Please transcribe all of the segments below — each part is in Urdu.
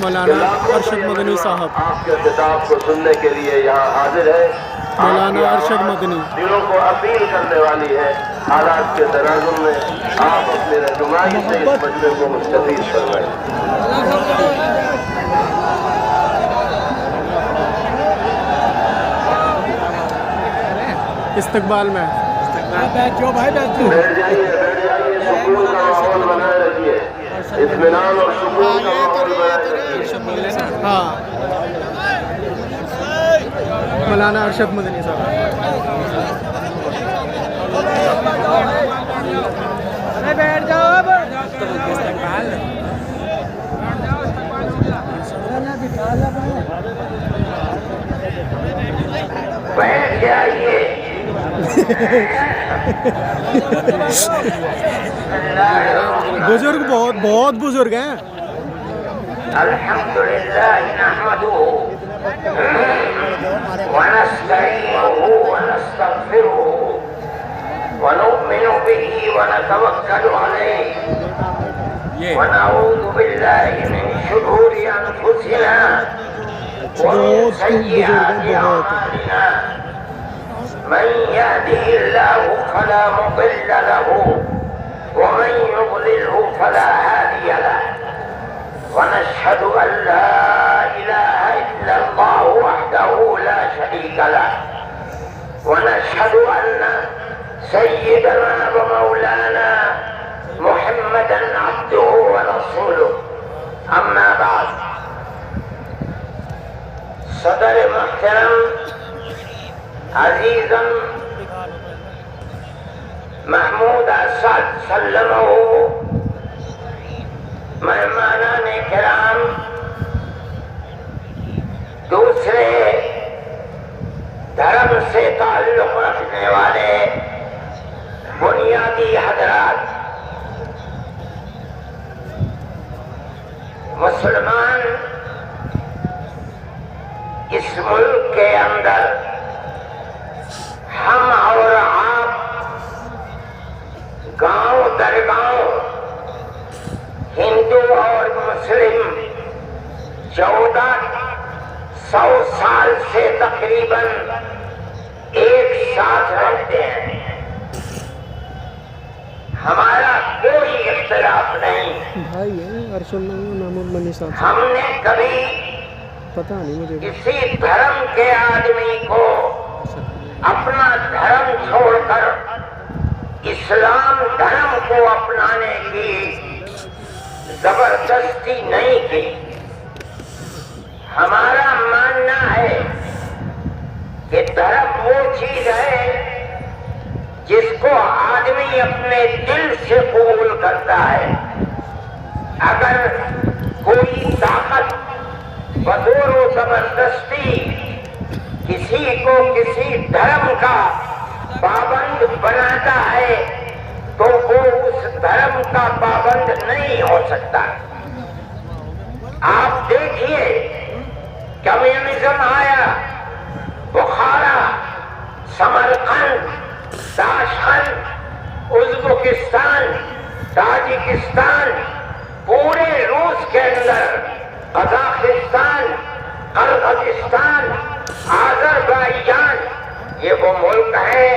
مولانا ارشد مدنی صاحب آپ کے خطاب کو سننے کے لیے یہاں حاضر ہے. مولانا ارشد مدنی دلوں کو اپیل کرنے والی ہے. حالات کے تناظر میں آپ اپنے رہنمائی سے اس مجمع کو مستفید فرمائیں. استقبال میں بیٹھ جائیے سکون کا ماحول بنائے رکھیے. اطمینان اور سکون کا ماحول بنائے رکھیے. ہاں مولانا ارشد مدنی صاحب بیٹھ جاؤ اب. بیٹھ جائیے. بزرگ بہت بزرگ ہیں. الحمدللہ نحمدہ ونستعینہ ونستغفرہ ونؤمن بہ ونتوکل علیہ ونعوذ باللہ من شرور انفسنا ومن سیئات اعمالنا. من يهده الله فلا مضل له ومن يضلله فلا هادي له. ونشهد أن لا إله إلا الله وحده لا شريك له. ونشهد أن سيدنا ومولانا محمدا عبده ورسوله. أما بعد. صدر محترم عزیزا محمود اسعد سلمہ مہمانان کرام، دوسرے دھرم سے تعلق رکھنے والے بنیادی حضرات، مسلمان اس ملک کے اندر ہم اور آپ گاؤں در گاؤں ہندو اور مسلم 1400 سال سے تقریباً ایک ساتھ رہتے ہیں. ہمارا کوئی اختلاف نہیں. بھائی ہیں ارشد مدنی صاحب. ہم نے کبھی پتہ نہیں مجھے کسی دھرم کے آدمی کو اپنا دھرم چھوڑ کر اسلام دھرم کو اپنانے کی زبردستی نہیں کی. ہمارا ماننا ہے کہ دھرم وہ چیز ہے جس کو آدمی اپنے دل سے قبول کرتا ہے. اگر کوئی طاقت بزور و زبردستی کسی کو کسی دھرم کا پابند بناتا ہے تو وہ اس دھرم کا پابند نہیں ہو سکتا. آپ دیکھیے کمیونزم آیا، بخارا، سمرقند، تاشقند، ازبکستان، تاجکستان، پورے روس کے اندر، قزاقستان، قرغیزستان، آذربائیجان، یہ وہ ملک ہیں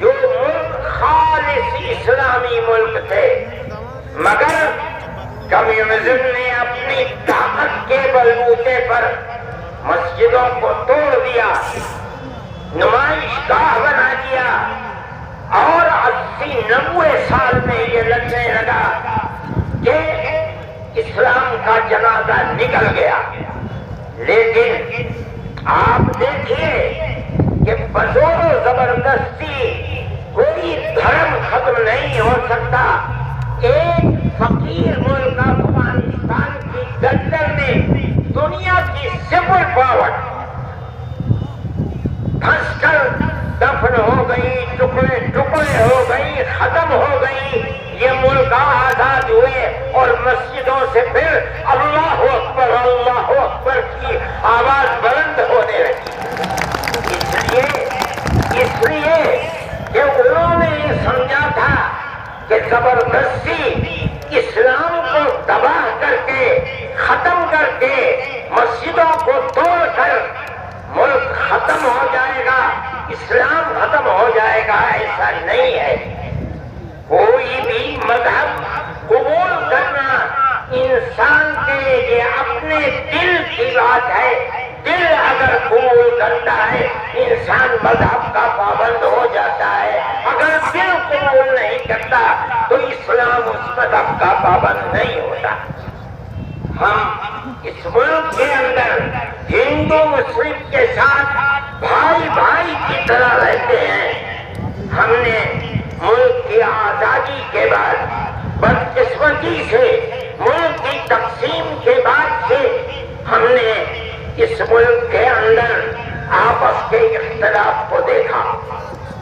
جو ملک خالص اسلامی ملک تھے، مگر کمیونزم نے اپنی طاقت کے بلبوتے پر مسجدوں کو توڑ دیا، نمائش گاہ بنا دیا، اور 80-90 سال میں یہ لگنے لگا کہ اسلام کا جنازہ نکل گیا. لیکن آپ دیکھیے کہ بزور و زبردستی کوئی دھرم ختم نہیں ہو سکتا. ایک فقیر ملک افغانستان کی گردن میں دنیا کی سپر پاور پھنس کر دفن ہو گئی، ٹکڑے ٹکڑے ہو گئی، ختم ہو گئی. یہ ملک آزاد ہوئے اور مسجدوں سے پھر اللہ اکبر کی آواز بلند ہونے لگی. اس لیے کہ انہوں نے یہ سمجھا تھا کہ زبردستی اسلام کو دبا نہیں ہے. کوئی بھی مذہب قبول کرنا انسان کے لیے اپنے دل کی بات ہے. دل اگر قبول کرتا ہے انسان مذہب کا پابند ہو جاتا ہے. اگر دل قبول نہیں کرتا تو اسلام اس مذہب کا پابند نہیں ہوتا. ہم اس ملک کے اندر ہندو مسلم کے ساتھ بھائی بھائی کی طرح رہتے ہیں. ہم نے ملک کی آزادی کے بعد بدقسمتی سے ملک کی تقسیم کے بعد سے ہم نے اس ملک کے اندر آپس کے اختلاف کو دیکھا.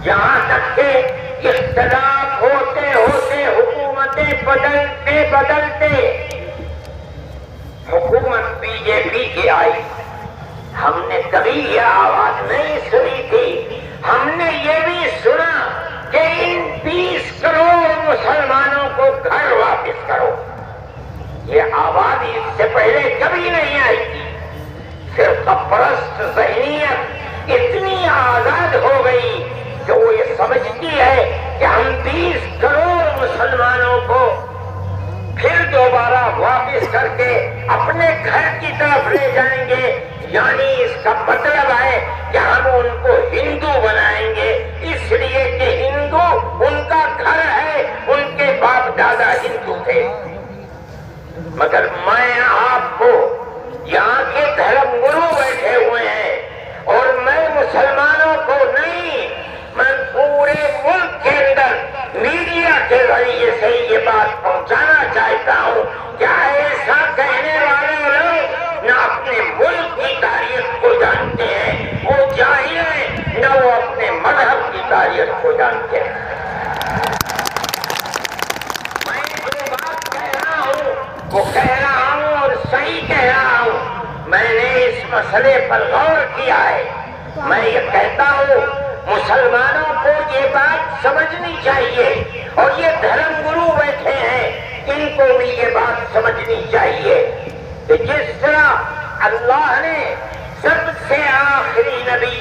یہاں تک کہ اختلاف ہوتے ہوتے حکومتیں بدلتے بدلتے حکومت بی جے پی کی آئی. ہم نے کبھی یہ آواز نہیں سنی تھی. ہم نے یہ بھی سنا کہ ان 20 کروڑ مسلمانوں کو گھر واپس کرو. یہ آواز اس سے پہلے کبھی نہیں آئی تھی. فرقہ پرست ذہنیت اتنی آزاد ہو گئی کہ وہ یہ سمجھتی ہے کہ ہم 20 کروڑ مسلمانوں کو پھر دوبارہ واپس کر کے اپنے گھر کی طرف لے جائیں گے. یعنی اس کا مطلب ہے کہ ہم ان کو ہندو بنائیں گے اس لیے کہ ہندو ان کا گھر ہے, ان کے باپ دادا ہندو تھے. مگر میں آپ کو یہاں کے دھرم گرو بیٹھے ہوئے ہیں اور میں مسلمانوں کو نہیں, میں پورے ملک کے اندر میڈیا کے ذریعے سے یہ بات پہنچانا چاہتا ہوں کہ ایسا کہنے والے لوگ نہ اپنے ملک کی تاریخ کو جانتے ہیں, وہ جاہل ہیں, نہ وہ اپنے مذہب کی تاریخ کو جانتے ہیں. میں جو بات کہہ رہا ہوں وہ کہہ رہا ہوں اور صحیح کہہ رہا ہوں. میں نے اس مسئلے پر غور کیا ہے. میں یہ کہتا ہوں مسلمانوں کو یہ بات سمجھنی چاہیے اور یہ دھرم گرو بیٹھے ہیں ان کو بھی یہ بات سمجھنی چاہیے کہ جس طرح اللہ نے سب سے آخری نبی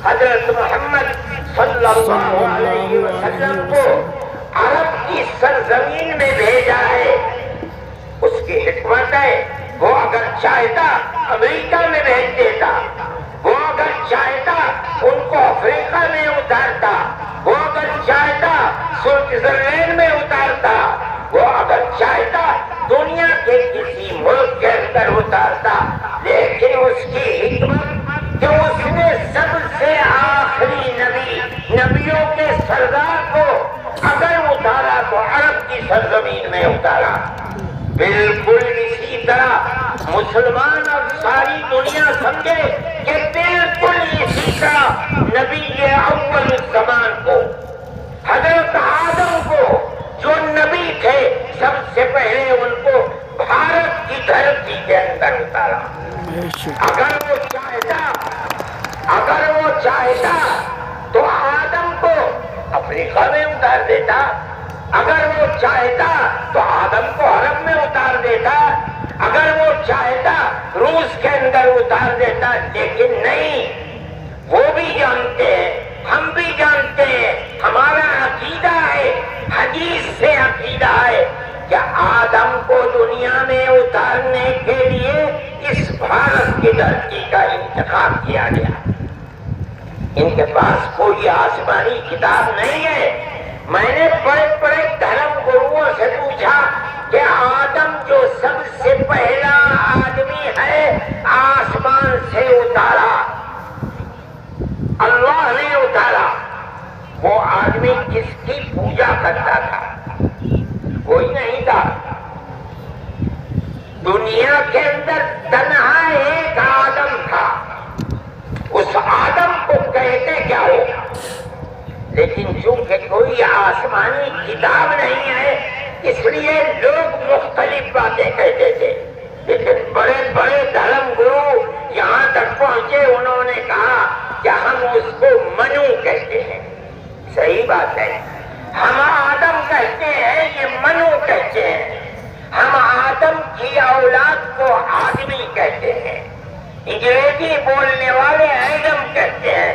حضرت محمد صلی اللہ علیہ وسلم کو عرب کی سرزمین میں بھیجا ہے, اس کی حکمت ہے. وہ اگر چاہتا امریکہ میں بھیج دیتا, وہ اگر چاہتا ان کو افریقہ میں اتارتا, وہ اگر چاہتا سوئٹزرلینڈ میں اتارتا, وہ اگر چاہتا دنیا کے کسی ملک کے اندر اتارتا. لیکن اس کی حکمت کہ اس نے سب سے آخری نبی, نبیوں کے سردار کو اگر اتارا تو عرب کی سرزمین میں اتارا. بالکل اسی طرح مسلمان اور ساری دنیا سمجھے کہ بالکل اسی طرح نبی اول الزمان کو, حضرت آدم کو جو نبی تھے, سب سے پہلے ان کو بھارت کی دھرتی کے اندر اتارا. اگر وہ چاہتا تو آدم کو افریقہ میں اتار دیتا, اگر وہ چاہتا تو آدم کو عرب میں اتار دیتا, اگر وہ چاہتا روس کے اندر اتار دیتا. لیکن نہیں, وہ بھی جانتے ہیں, ہم بھی جانتے ہیں, ہمارا عقیدہ ہے, حدیث سے عقیدہ ہے کہ آدم کو دنیا میں اتارنے کے لیے اس بھارت کی دھرتی کا انتخاب کیا گیا. ان کے پاس کوئی آسمانی کتاب نہیں ہے. میں نے بڑے بڑے دھرم گروؤں سے پوچھا کہ آدم جو سب سے پہلا آدمی ہے آسمان سے اتارا, اللہ نے اتارا, وہ آدمی کس کی پوجا کرتا تھا؟ کوئی نہیں تھا. دنیا کے اندر تنہا ایک آدم تھا. اس آدم کو کہتے کیا ہو؟ لیکن چونکہ کوئی آسمانی کتاب نہیں ہے اس لیے لوگ مختلف باتیں کہتے تھے. لیکن بڑے بڑے دھرم گرو یہاں تک پہنچے, انہوں نے کہا کہ ہم اس کو منو کہتے ہیں. صحیح بات ہے, ہم آدم کہتے ہیں, یہ منو کہتے ہیں. ہم آدم کی اولاد کو آدمی کہتے ہیں. انگریزی بولنے والے ایڈم کہتے ہیں.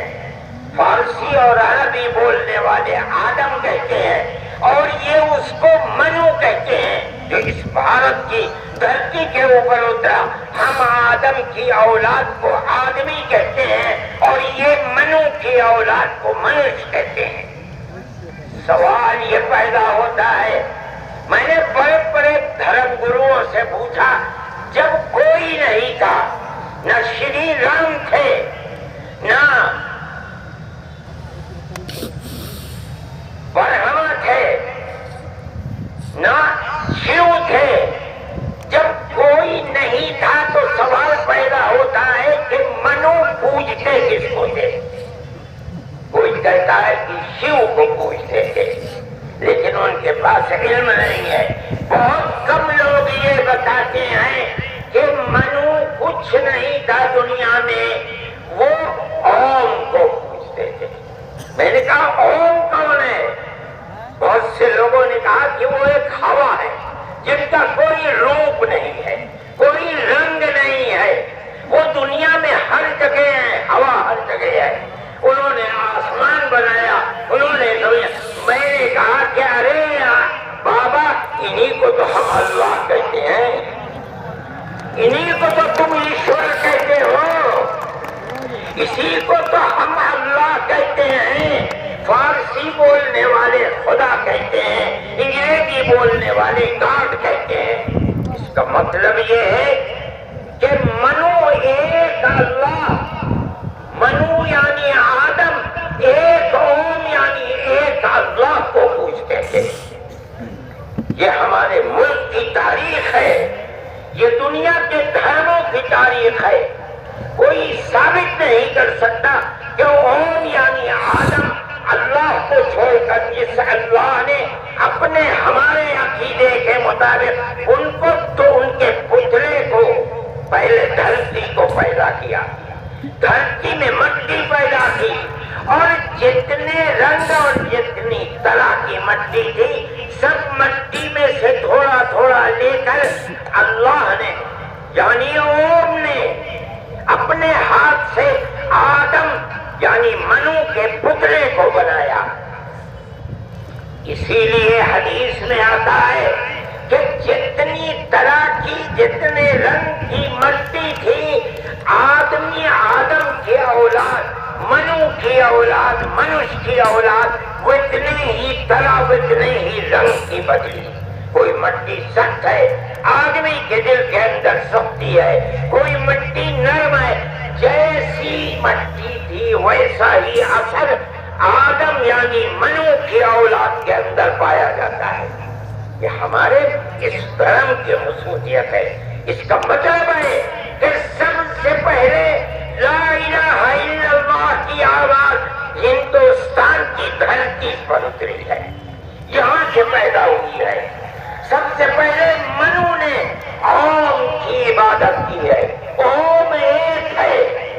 فارسی اور عربی بولنے والے آدم کہتے ہیں اور یہ اس کو منو کہتے ہیں جو اس بھارت کی دھرتی کے اوپر اترا. ہم آدم کی اولاد کو آدمی کہتے ہیں اور یہ منو کی اولاد کو منش کہتے ہیں. سوال یہ پیدا ہوتا ہے، میں نے بڑے بڑے دھرم گروؤں سے پوچھا، جب کوئی نہیں تھا، نہ شری رام تھے، نہ برہما تھے، نہ شیو تھے، جب کوئی نہیں تھا تو سوال پیدا ہوتا ہے کہ منو پوجتے کس کو تھے؟ کوئی کہتا ہے کہ شیو کو پوجتے تھے، لیکن ان کے پاس علم نہیں ہے. بہت کم لوگ یہ بتاتے ہیں کہ منو کچھ نہیں تھا دنیا میں، وہ اوم کو پوجتے تھے. میں نے کہا اوم کون ہے؟ بہت سے لوگوں نے کہا کہ وہ ایک ہوا ہے جن کا کوئی روپ نہیں ہے، کوئی رنگ نہیں ہے، وہ دنیا میں ہر جگہ ہے، ہوا ہر جگہ ہے. انہوں نے آسمان بنایا، انہوں نے میں نے کہا کہ ارے بابا انہی کو تو ہم اللہ کہتے ہیں، انہی کو تو تم ایشور کہتے ہو، اسی کو تو ہم اللہ کہتے ہیں. فارسی بولنے والے خدا کہتے ہیں، انگریزی بولنے والے گاڈ کہتے ہیں. اس کا مطلب یہ ہے کہ منو ایک اللہ، منو یعنی آدم، ایک اوم یعنی ایک اللہ کو پوجتے تھے. یہ ہمارے ملک کی تاریخ ہے، یہ دنیا کے دھرموں کی تاریخ ہے. کوئی ثابت نہیں کر سکتا کہ اوم یعنی آدم اللہ کو چھوڑ کر جس اللہ نے اپنے ہمارے عقیدے کے مطابق ان کو تو ان کے پتلے کو پہلے دھرتی کو پیدا کیا، دھرتی میں مٹی پیدا کی، اور جتنے رنگ اور جتنی طرح کی مٹی تھی سب مٹی میں سے تھوڑا تھوڑا لے کر اللہ نے یعنی اوم نے اپنے ہاتھ سے آدم یعنی منو کے پتلے کو بنایا. اسی لیے حدیث میں آتا ہے کہ جتنی طرح کی جتنے رنگ کی مٹی تھی، آدمی آدم کی اولاد، منو کی اولاد، منش کی اولاد وہ اتنے ہی طرح اتنے ہی رنگ کی بدلی. کوئی مٹی سخت ہے، آدمی کے دل کے اندر سختی ہے، کوئی مٹی نرم ہے. جیسی مٹی تھی ویسا ہی اثر آدم یعنی منو کی اولاد کے اندر پایا جاتا ہے. یہ ہمارے اس دھرم کی خصوصیت ہے. اس کا مطلب ہے کہ سب سے پہلے لا الہ الا اللہ کی آواز ہندوستان کی دھرتی پر اتری ہے، یہاں سے پیدا ہوئی ہے. سب سے پہلے منو نے اوم کی عبادت کی ہے. اوم ایک ہے،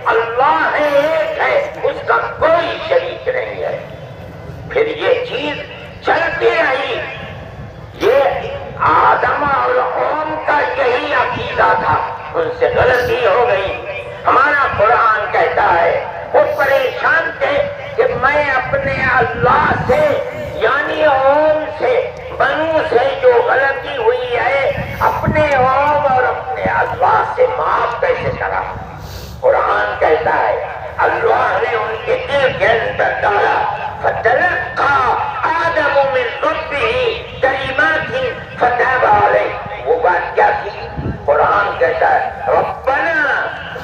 اللہ ایک ہے، اس کا کوئی شریک نہیں ہے. پھر یہ چیز چلتی رہی. یہ آدم اور اوم کا یہی عقیدہ تھا، ان سے غلطی ہو گئی. ہمارا قرآن کہتا ہے وہ پریشان تھے کہ میں اپنے اللہ سے یعنی اوم سے منو سے جو غلطی ہوئی ہے اپنے اوم اور اپنے اللہ سے معاف کیسے کرا. قرآن کہتا ہے اللہ نے ان کے دل کے اندر ڈالا، فتلقى آدم من ربه کلمات فتاب علیہ. وہ بات کیا تھی؟ قرآن کہتا ہے ربنا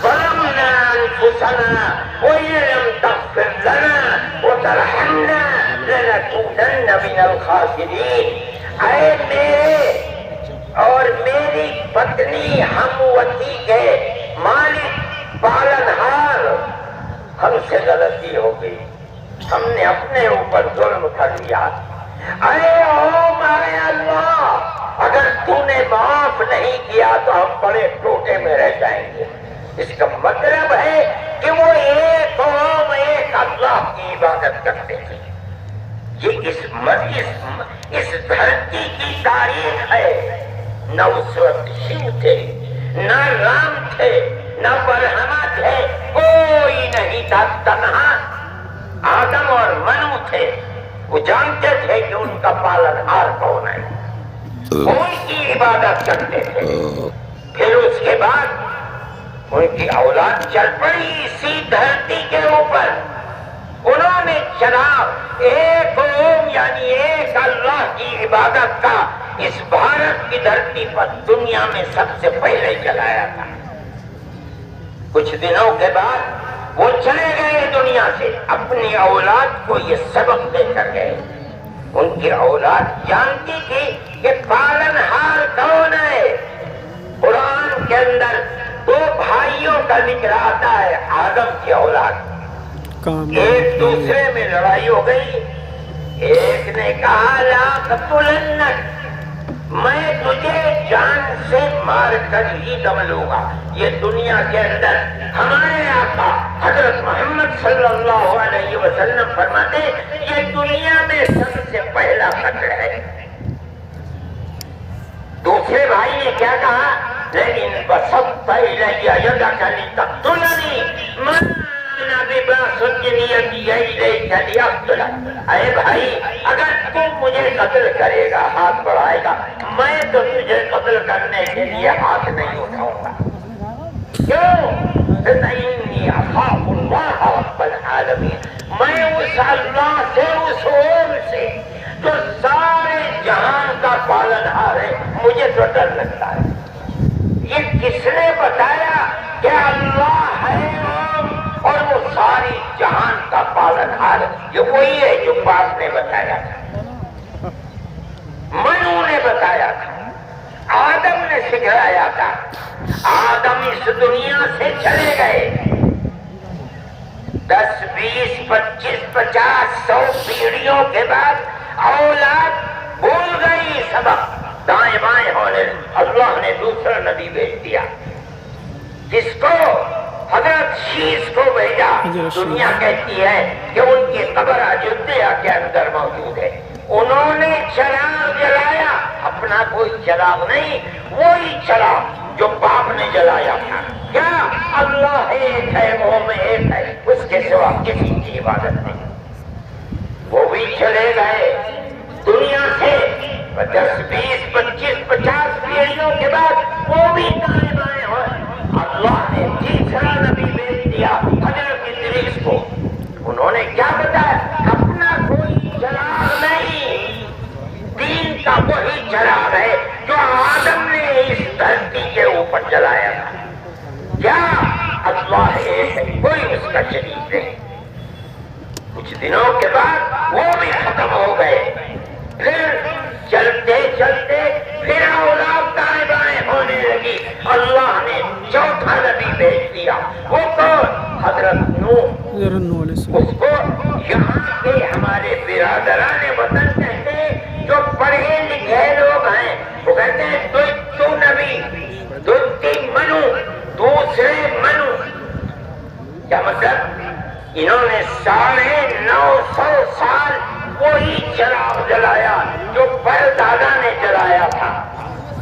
ظلمنا انفسنا وإن لم تغفر لنا وترحمنا لنكونن من الخاسرین. اے میرے اور میری پتنی ہموتی کے مالک پالنہار، ہم سے غلطی ہو گئی، ہم نے اپنے اوپر ظلم کر لیا. اے اوم، اے اللہ، اگر تو نے معاف نہیں کیا تو ہم بڑے ٹوٹے میں رہ جائیں گے. اس کا مطلب ہے کہ وہ ایک اوم ایک اللہ کی عبادت کرتے تھے. یہ اس دھرتی کی تاریخ ہے. نہ اس وقت شیو تھے، نہ رام تھے، نہ برہما تھے، کوئی نہیں تھا. تنہا تھے وہ جانتے تھے کہ ان کا پالنہار کون ہے، ان کی عبادت کرتے تھے. پھر اس کے بعد ان کی اولاد چل پڑی اسی دھرتی کے اوپر. انہوں نے چراغ ایک اوم یعنی ایک اللہ کی عبادت کا اس بھارت کی دھرتی پر دنیا میں سب سے پہلے جلایا تھا. کچھ دنوں کے بعد وہ چلے گئے دنیا سے، اپنی اولاد کو یہ سبق دے کر گئے. ان کی اولاد جانتی تھی کہ پالنہار کون ہے. قرآن کے اندر 2 بھائیوں کا ذکر آتا ہے، آدم کی اولاد. ایک دوسرے میں لڑائی ہو گئی. ایک نے کہا لا تقتلنک، میں تجھے جان سے مار کر ہی دم لوں گا. یہ دنیا کے اندر ہمارے آقا حضرت محمد صلی اللہ علیہ وسلم فرماتے یہ دنیا میں سب سے پہلا قتل ہے. دوسرے بھائی نے کیا کہا لیکن بسطت الی یدک لتقتلنی ما انا بباسط یدی الیک لیقتلک. اے بھائی اگر تم مجھے قتل کرے گا، ہاتھ بڑھائے گا، میں تو تجھے قتل کرنے کے لیے ہاتھ نہیں اٹھاؤں گا. کیوں؟ فإنی اخاف اللہ رب العالمین، میں اس اللہ سے، اس اوم سے جو سارے جہان کا پالنہار ہے، مجھے تو ڈر لگتا ہے. یہ کس نے بتایا کہ اللہ ہے اوم اور وہ ساری جہان کا پالنہار؟ یہ وہی ہے جو باپ نے بتایا تھا، منو نے بتایا تھا، آدم نے سکھلایا تھا. آدم اس دنیا سے چلے گئے، 10 20 25 50 100 پیڑھیوں کے بعد اولاد بھول گئی سبق، دائیں بائیں ہونے. اللہ نے دوسرا نبی بھیج دیا جس کو حضرت شیش کو بھیجا. دنیا کہتی ہے کہ ان کی قبر اجودھیا کے اندر موجود ہے. انہوں نے چراغ جلایا، اپنا کوئی چراغ نہیں، وہی چراغ جو باپ نے جلایا تھا. کیا اللہ ایک ہے، اوم ایک ہے، اس کے سوا کسی کی عبادت نہیں. وہ بھی چلے گئے دنیا سے 10 20 25 50 پیڑھیوں کے بعد وہ بھی دائیں بائیں ہوئے. اللہ نے تیسرا نبی بھیج دیا حضرت ادریس کو. انہوں نے کیا بتایا؟ اپنا کوئی چراغ نہیں، دین کا وہی چراغ ہے جو آدم نے اس دھرتی کے اوپر جلایا تھا. کیا اللہ ایک ہے، کوئی اس کا شریک نہیں. کچھ دنوں کے بعد وہ بھی ختم ہو گئے. پھر چلتے چلتے پھر اولاد دائیں بائیں ہونے لگی. اللہ نے چوتھا نبی بھیج دیا. وہ کون؟ حضرت نوح. اس کو یہاں کے ہمارے برادران وطن کہتے ہیں، جو پڑھے لکھے لوگ ہیں وہ کہتے ہیں تو نبی، دوتی منو، دوسرے منو. کیا مطلب؟ انہوں نے 950 سال وہی چراغ جلایا جو پردادا نے جلایا تھا،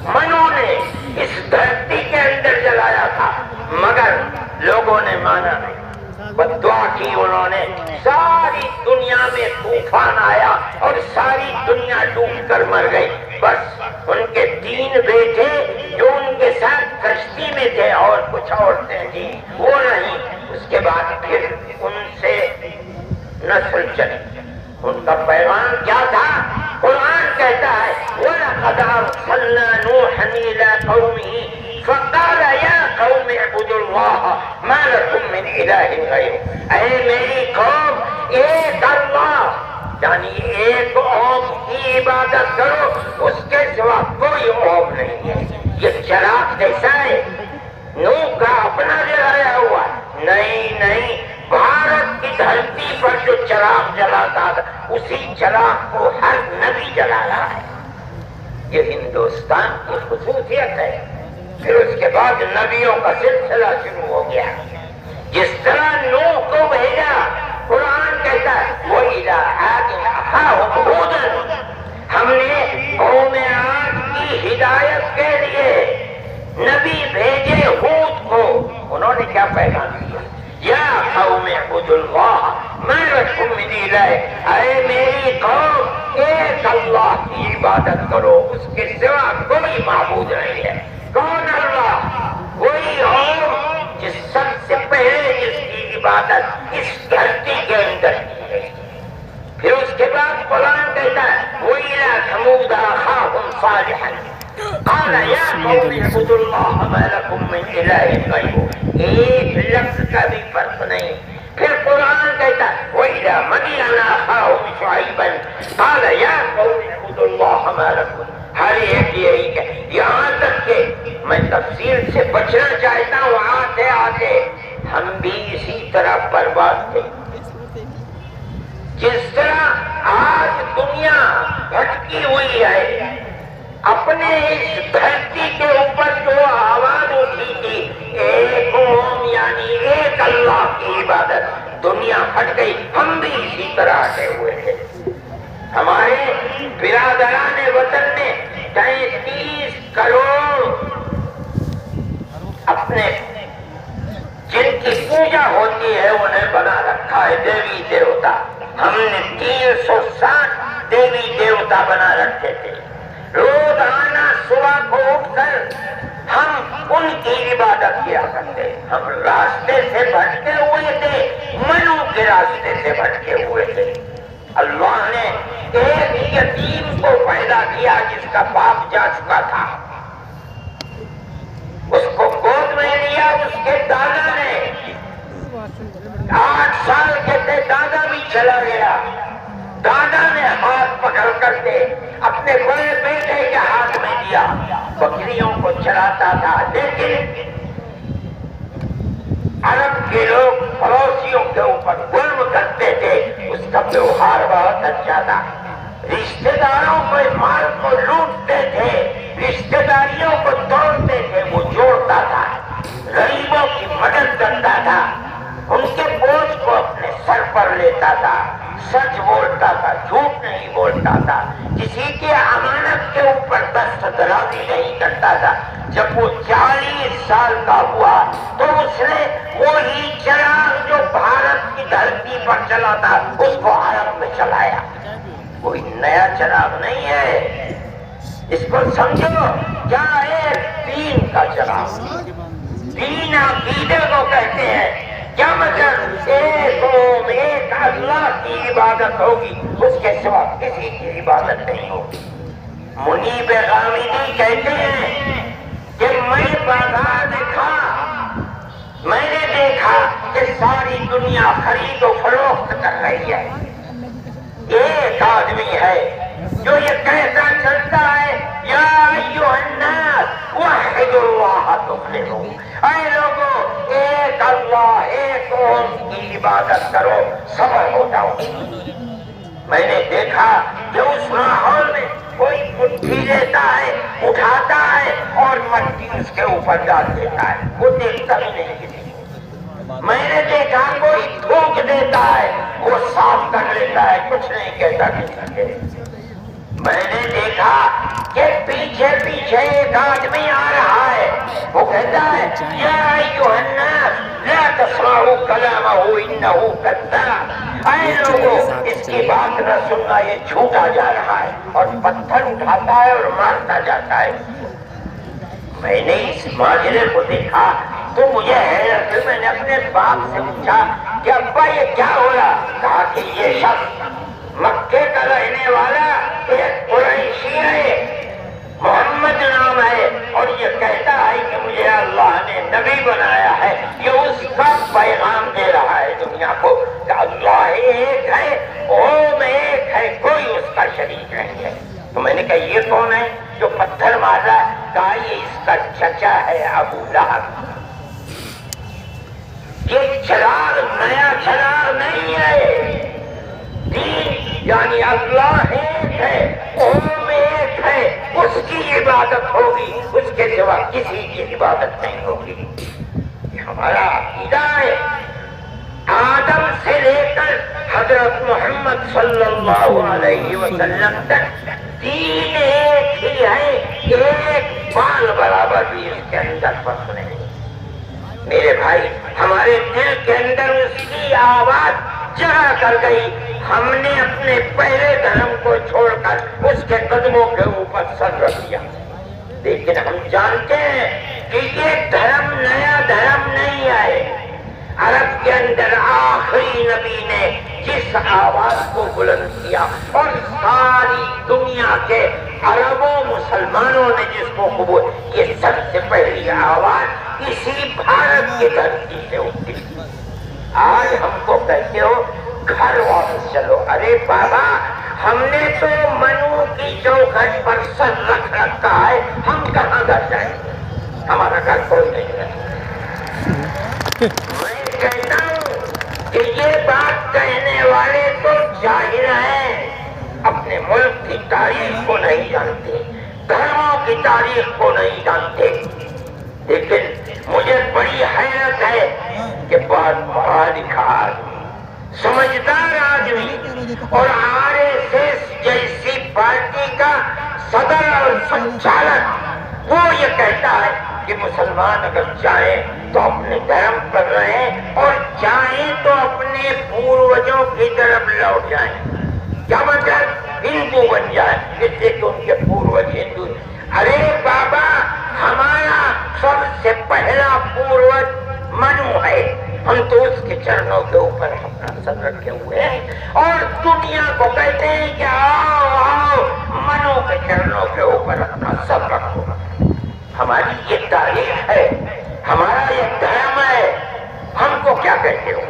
منو نے اس دھرتی کے اندر جلایا تھا. مگر لوگوں نے مانا نہیں، بددعا کی انہوں نے. ساری دنیا میں طوفان آیا اور ساری دنیا ڈوب کر مر گئی. بس ان کے 3 بیٹے جو ان کے ساتھ کشتی میں تھے اور کچھ عورتیں تھیں وہ نہیں. اس کے بعد پھر ان سے نسل چلی. ان کا پیغام کیا تھا؟ قرآن کہتا ہے وَلَقَدْ أَرْسَلْنَا نُوحًا إِلَىٰ قَوْمِهِ فَقَالَ يَا قَوْمِ اعْبُدُوا اللَّهَ مَا لَكُم مِّنْ إِلَٰهٍ غَيْرُهُ. اے میری قوم، ایک اللہ یعنی ایک اوم کی عبادت کرو، اس کے سوا کوئی اوم نہیں ہے. یہ چراغ کیسا ہے؟ نوح کا اپنا جلایا ہوا نہیں، بھارت کی دھرتی پر جو چراغ جلاتا تھا اسی چراغ کو ہر نبی جلا رہا ہے. یہ ہندوستان کی خصوصیت ہے. پھر اس کے بعد نبیوں کا سلسلہ شروع ہو گیا. جس طرح نوح کو بھیجا، قرآن کہتا ہے وَإِلَىٰ عَادٍ أَخَاهُمْ هُودًا، ہم نے قوم عاد کی ہدایت کے لیے نبی بھیجے ہود کو. انہوں نے کیا پیغام دیا؟ یا قوم اعبدوا اللہ ما لکم من الہ. اے میری قوم ایک اللہ کی عبادت کرو، اس کے سوا کوئی معبود نہیں ہے۔ کون اللہ؟ وہی ہو جس سب سے پہلے جس کی عبادت اس دھرتی کے اندر کی ہے۔ پھر اس کے بعد قرآن کہتا ہے وَإِلَىٰ ثَمُودَ أَخَاهُمْ صَالِحًا قَالَ يَا قَوْمِ اعْبُدُوا اللَّهَ مَا لَكُم مِّنْ إِلَٰهٍ غَيْرُهُ، ایک لفظ کا بھی فرق نہیں۔ پھر قرآن کہتا ہے وَإِلَىٰ مَدْيَنَ أَخَاهُمْ شُعَيْبًا قَالَ يَا قَوْمِ اعْبُدُوا اللَّهَ مَا لَكُم، ہر ایک یہی کہ یہاں تک کہ میں تفصیل سے بچنا چاہتا ہوں، آتے آتے ہم بھی اسی طرح برباد تھے۔ جس طرح آج دنیا بھٹکی ہوئی ہے، اپنے اس دھرتی کے اوپر جو آواز اٹھی تھی ایک قوم یعنی ایک اللہ کی عبادت، دنیا ہٹ گئی، ہم بھی اسی طرح ہٹے ہوئے تھے۔ ہمارے برادران وطن نے 33 کروڑ اپنے جن کی پوجا ہوتی ہے انہیں بنا رکھا ہے دیوی دیوتا۔ ہم نے 360 دیوی دیوتا بنا رکھے تھے۔ روزانہ صبح کو اٹھ کر ہم ان کی عبادت کیا کرتے۔ ہم راستے سے بھٹکے ہوئے تھے، منو کے راستے سے بھٹکے ہوئے تھے۔ اللہ نے ایک یتیم کو پیدا کیا جس کا باپ جا چکا تھا، اس کو گود میں لیا اس کے دادا نے، 8 سال کے تھے، دادا بھی چلا گیا۔ دادا نے ہاتھ پکڑ کر کے اپنے بڑے بیٹے کے ہاتھ میں دیا، بکریوں کو چراتا تھا، لیکن عرب کے لوگ پڑوسیوں کے اوپر ظلم کرتے تھے، اس کا ویوہار بہت اچھا تھا۔ رشتہ داروں کو مال کو لوٹتے تھے، رشتہ داریوں کو توڑتے تھے، وہ جوڑتا تھا، غریبوں کی مدد کرتا تھا، ان کے بوجھ کو اپنے سر پر لیتا تھا، سچ بولتا تھا، جھوٹ نہیں بولتا تھا، کسی کے امانت کے اوپر دستدرازی نہیں کرتا تھا۔ جب وہ 40 سال کا ہوا تو اس نے وہی چراغ جو بھارت کی دھرتی پر چلا تھا اس کو عرب میں چلایا۔ کوئی نیا چراغ نہیں ہے، اس کو سمجھو کیا ہے، دین کا چراغ۔ دین عقیدے کو کہتے ہیں۔ کیا مطلب؟ ایک قوم ایک اللہ کی عبادت ہوگی، اس کے سوا کسی کی عبادت نہیں ہوگی۔ منیب غامدی کہتے ہیں کہ میں بازار دیکھا، میں نے دیکھا کہ ساری دنیا خرید و فروخت کر رہی ہے، ایک آدمی ہے جو یہ کہتا چلتا ہے یا ایھا الناس وحدوا اللہ تفلحوا، اے لوگوں ایک اللہ ایک قوم کی عبادت کرو سفل ہو جاؤ۔ میں نے دیکھا کہ اس ماحول میں کوئی مٹھی لیتا ہے، اٹھاتا ہے اور مٹی اس کے اوپر ڈال دیتا ہے، وہ دیکھتا بھی نہیں کسی کو۔ میں نے دیکھا کوئی تھوک دیتا ہے، وہ صاف کر لیتا ہے، کچھ نہیں کہتا کسی کے۔ میں نے دیکھا کہ پیچھے پیچھے ایک آدمی آ رہا ہے، وہ کہتا ہے یا ایھا الناس لا تسمعوا کلامہ انہ کذاب، اے لوگوں اس کی بات نہ سننا، یہ جھوٹا جا رہا ہے، اور پتھر اٹھاتا ہے اور مارتا جاتا ہے۔ میں نے اس ماجرے کو دیکھا تو مجھے حیرت ہوئی، میں نے اپنے باپ سے پوچھا کہ ابا یہ کیا ہو رہا؟ کہا کہ یہ شخص مکے کا رہنے والا ایک قریشی ہے، محمد نام ہے، اور یہ کہتا ہے کہ مجھے اللہ نے نبی بنایا ہے، یہ اس کا پیغام دے رہا ہے دنیا کو کہ اللہ ایک ہے، اوم ایک ہے، کوئی اس کا شریک نہیں ہے۔ تو میں نے کہا یہ کون ہے جو پتھر مار رہا ہے؟ کہا یہ اس کا چچا ہے ابو لہب۔ یہ چراغ نیا چراغ نہیں ہے، دین یعنی اللہ ایک ہے، اوم ایک ہے، اس کی عبادت ہوگی، اس کے سوا کسی کی عبادت نہیں ہوگی۔ یہ ہمارا عقیدہ ہے۔ آدم سے لے کر حضرت محمد صلی اللہ علیہ وسلم تک دین ایک ہی ہے، ایک بال برابر بھی اس کے اندر فرق نہیں۔ میرے بھائی ہمارے دل کے اندر اس کی آواز جگہ کر گئی، ہم نے اپنے پہلے دھرم کو چھوڑ کر اس کے قدموں کے اوپر سر رکھ دیا. لیکن ہم جانتے ہیں کہ یہ دھرم نیا دھرم نہیں ہے. عرب کے اندر آخری نبی نے جس آواز کو بلند کیا اور ساری دنیا کے عربوں مسلمانوں نے جس کو قبول، یہ سب سے پہلی آواز اسی بھارت کی دھرتی سے اٹھی. آج ہم کو کہتے ہو گھر واپس چلو. ارے بابا، ہم نے تو منو کی چوکھٹ پر سر رکھ رکھا ہے، ہم کہاں گھر جائیں گے؟ ہمارا گھر کوئی نہیں ہے. میں کہتا ہوں کہ یہ بات کہنے والے تو جاہل ہیں، اپنے ملک کی تاریخ کو نہیں جانتے، دھرموں کی تاریخ کو نہیں جانتے. لیکن مجھے بڑی حیرت ہے کہ بہت پڑھا لکھا آدمی، سمجھدار آدمی اور RSS جیسی پارٹی کا صدر اور سنچالک، وہ یہ کہتا ہے کہ مسلمان اگر چاہیں تو اپنے دھرم پر رہیں اور چاہیں تو اپنے پوروجوں کی طرف لوٹ جائیں. کیا مطلب؟ ہندو بن جائیں، اس لیے کہ ان کے پوروج ہندو. ارے بابا، ہمارا سب سے پہلا پوروج منو ہے، ہم تو اس کے چرنوں کے اوپر اپنا سر رکھے ہوئے ہیں اور دنیا کو کہتے ہیں کہ آؤ آؤ منو کے چرنوں کے اوپر اپنا سر رکھو. ہماری یہ تاریخ ہے، ہمارا یہ دھرم ہے. ہم کو کیا کہتے ہو؟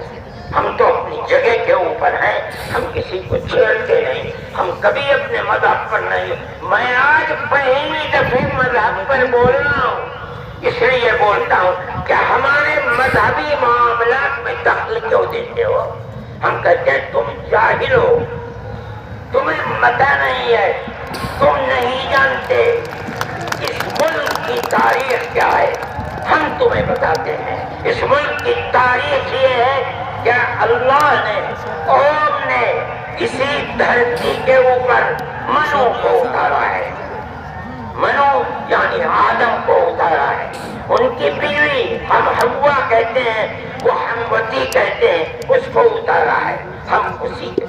ہم تو اپنی جگہ کے اوپر ہیں، ہم کسی کو چھیڑتے نہیں، ہم کبھی اپنے مذہب پر نہیں. میں آج پہلی دفعہ مذہب پر بول رہا ہوں، اس لیے بولتا ہوں کہ ہمارے مذہبی معاملات میں دخل کیوں دیتے ہو؟ ہم کہتے ہیں تم جاہل ہو، تمہیں پتہ نہیں ہے، تم نہیں جانتے اس ملک کی تاریخ کیا ہے. ہم تمہیں بتاتے ہیں. اس ملک کی تاریخ یہ ہے کہ اللہ نے، اوم نے اسی دھرتی کے اوپر منو کو اتارا ہے. منو یعنی آدم کو اتارا ہے. ان کی بیوی ہم حوا کہتے ہیں، وہ حموتی کہتے ہیں، اس کو اتارا ہے. ہم اسی کے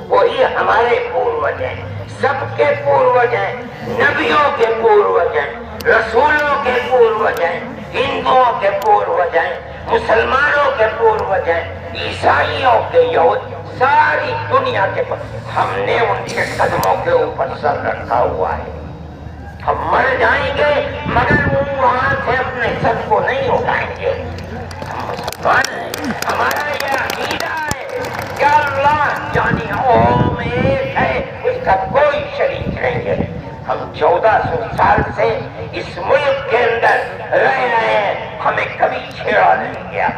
وہی ہمارے پوروج ہیں، سب کے پوروج ہیں، نبیوں کے پوروج ہیں، رسولوں کے پوروج ہیں، ہندوؤں کے پوروج ہیں، مسلمانوں کے پوروج ہیں، عیسائیوں کے، یہود، ساری دنیا کے ہم نے ان کے قدموں کے اوپر سر رکھا ہوا ہے. ہم مر جائیں گے مگر وہ وہاں سے اپنے سر کو نہیں اٹھائیں گے. ہم مسلمان ہیں، ہمارا یہ عقیدہ ہے کہ اللہ یعنی اوم ایک ہے، اس کا کوئی شریک نہیں ہے. ہم 1400 سال سے اس ملک کے اندر رہ رہے ہیں، ہمیں کبھی چھیڑا نہیں گیا.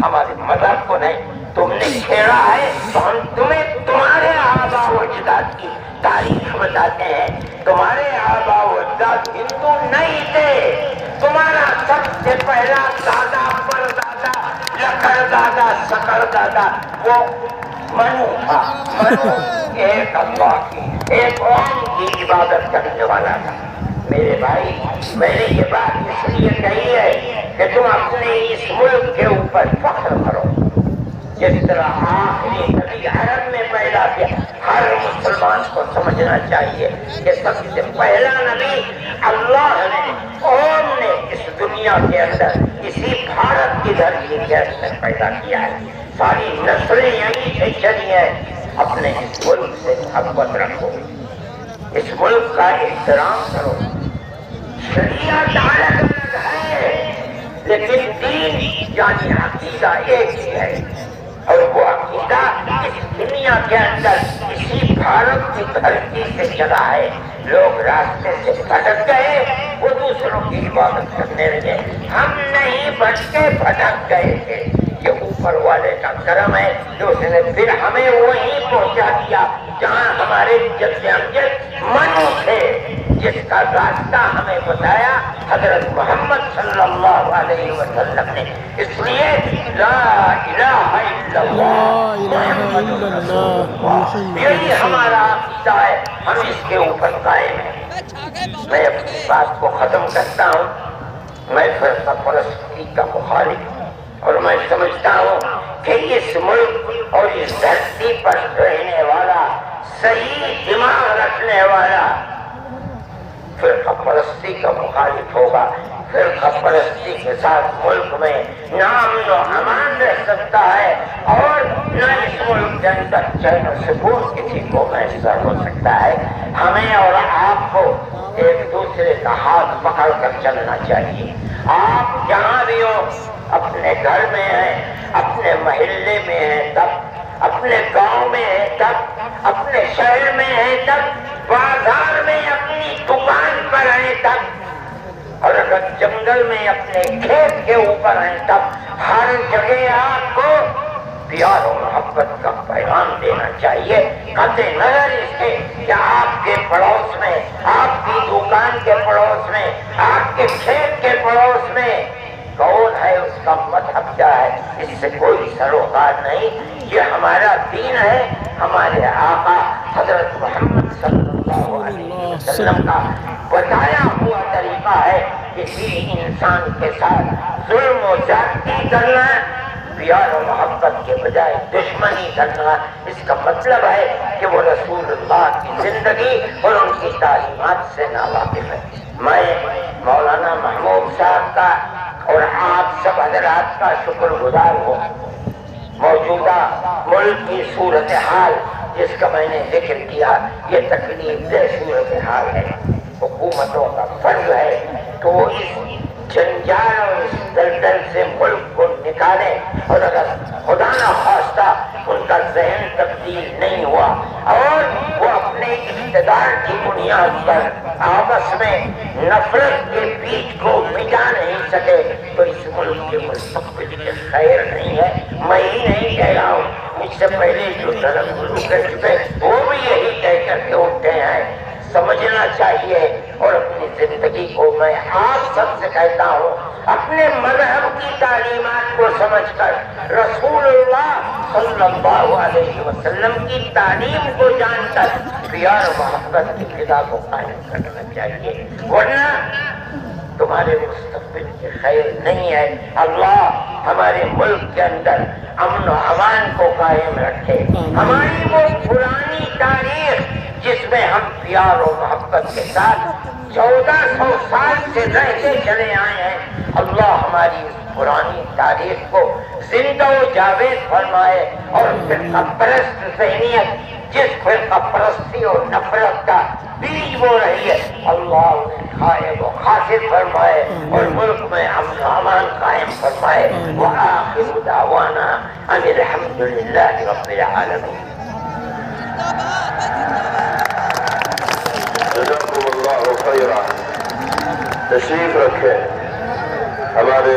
ہمارے مذہب کو نہیں. تم نے چھیڑا ہے تو ہم تمہیں تمہارے آبا و اجداد کی تاریخ بتاتے ہیں. تمہارے آبا و اجداد ہندو نہیں تھے. تمہارا سب سے پہلا دادا پردادا لکڑ دادا سکڑ دادا وہ منو تھا. منو ایک اللہ کی، ایک اوم کی عبادت کرنے والا تھا. میرے بھائی، میں نے یہ بات اس لیے کہی ہے کہ تم اپنے اس ملک کے اوپر فخر کرو. جس طرح آخری نبی عرب میں پیدا کیا، ہر مسلمان کو سمجھنا چاہیے کہ سب سے پہلا نبی اللہ نے، اوم نے اس دنیا کے اندر اسی بھارت کی دھرتی کے اندر پیدا کیا ہے. ساری نسلیں یہیں سے چلی ہیں. اپنے اس ملک سے محبت رکھو، اس ملک کا احترام کرو. شریعت الگ الگ ہے لیکن دین یعنی عقیدہ ایک ہی ہے. اور وہ عقیدہ اس دنیا کے اندر اسی بھارت کی دھرتی سے چلا ہے. لوگ راستے سے بھٹک گئے، وہ دوسروں کی عبادت کرنے لگے. ہم نہیں بھٹکے، بھٹک گئے تھے. یہ اوپر والے کا کرم ہے کہ اس نے پھر ہمیں وہیں پہنچا دیا جہاں ہمارے جد امجد منو تھے، جس کا راستہ ہمیں بتایا حضرت محمد صلی اللہ علیہ وسلم نے. اس لیے لا الہ الا اللہ محمد رسول اللہ، یہی ہمارا عقیدہ ہے. ہم اس کے اوپر قائم ہیں. میں اپنی بات کو ختم کرتا ہوں. میں فرقہ پرستی کا مخالف ہوں اور میں سمجھتا ہوں کہ اس ملک اور اس دھرتی پر رہنے پرستی کا مخالف ہوگا، فرقہ پرستی کے ساتھ ملک میں نہ امن و امان رہ سکتا ہے اور نہ اس ملک کے اندر چین و سکون کسی کو میسر ہو سکتا ہے۔ ہمیں اور آپ کو ایک دوسرے کا ہاتھ پکڑ کر چلنا چاہیے۔ آپ جہاں بھی ہو، اپنے گھر میں ہیں، اپنے محلے میں ہیں تب، اپنے گاؤں میں ہیں تب، اپنے شہر میں ہیں تب، بازار میں اپنی دکان پر ہیں تب، اور اگر جنگل میں اپنے کھیت کے اوپر ہیں تب، ہر جگہ آپ کو پیار و محبت کا پیغام دینا چاہیے، قطع نظر اس کے کہ آپ کے پڑوس میں، آپ کی دکان کے پڑوس میں، آپ کے کھیت کے پڑوس میں کون ہے، اس کا مذہب کیا ہے، اس سے کوئی سروکار نہیں۔ یہ ہمارا دین ہے، ہمارے آقا حضرت محمد صلی اللہ علیہ وسلم کا بتایا ہوا طریقہ ہے۔ کسی انسان کے ساتھ ظلم و زیادتی کرنا، پیار و محبت کے بجائے دشمنی کرنا، اس کا مطلب ہے کہ وہ رسول اللہ کی زندگی اور ان کی تعلیمات سے ناواقف ہے۔ میں مولانا محمود صاحب کا اور آپ سب حضرات کا شکر گزار ہوں۔ موجودہ ملک کی صورتحال جس کا میں نے ذکر کیا، یہ تکلیف دہ صورتحال ہے۔ حکومتوں کا فرض ہے کہ وہ اس جنجال اور اس دلدل سے ملک کو نکالیں، اور اگر خدا نہ خواستہ ان کا ذہن تبدیل نہیں ہوا اور وہ اپنے اقتدار کی بنیاد پر آپس میں نفرت کے بیج کو مٹا نہیں سکے تو اس ملک کے مستقبل کے خیر نہیں ہے۔ میں ہی نہیں کہہ رہا ہوں، مجھ سے پہلے جو دھرم گرو کہہ چکے وہ بھی یہی کہہ کر کے اٹھتے ہیں۔ سمجھنا چاہیے، اور اپنی زندگی کو میں آپ سب سے کہتا ہوں، اپنے مذہب کی تعلیمات کو سمجھ کر رسول اللہ صلی اللہ علیہ وسلم کی تعلیم کو جان کر پیار و محبت کی فضا کو قائم کرنا چاہیے، ورنہ تمہارے مستقبل کے خیر نہیں ہے۔ اللہ ہمارے ملک کے اندر امن و امان کو قائم رکھے۔ ہماری وہ پرانی تاریخ جس میں ہم پیار و محبت کے ساتھ 1400 سال سے رہتے چلے آئے ہیں، اللہ ہماری اس پرانی تاریخ کو زندہ و جاوید فرمائے، اور فرقہ پرست ذہنیت جس فرقہ پرستی اور نفرت کا بیج بو رہی ہے، اللہ انہیں کھائے وہ خاصر فرمائے اور ملک میں امن و امان قائم فرمائے۔ وآخر دعوانا ان الحمد للہ رب العالمین۔ جزاکم اللہ خیرا۔ تشریف رکھیں ہمارے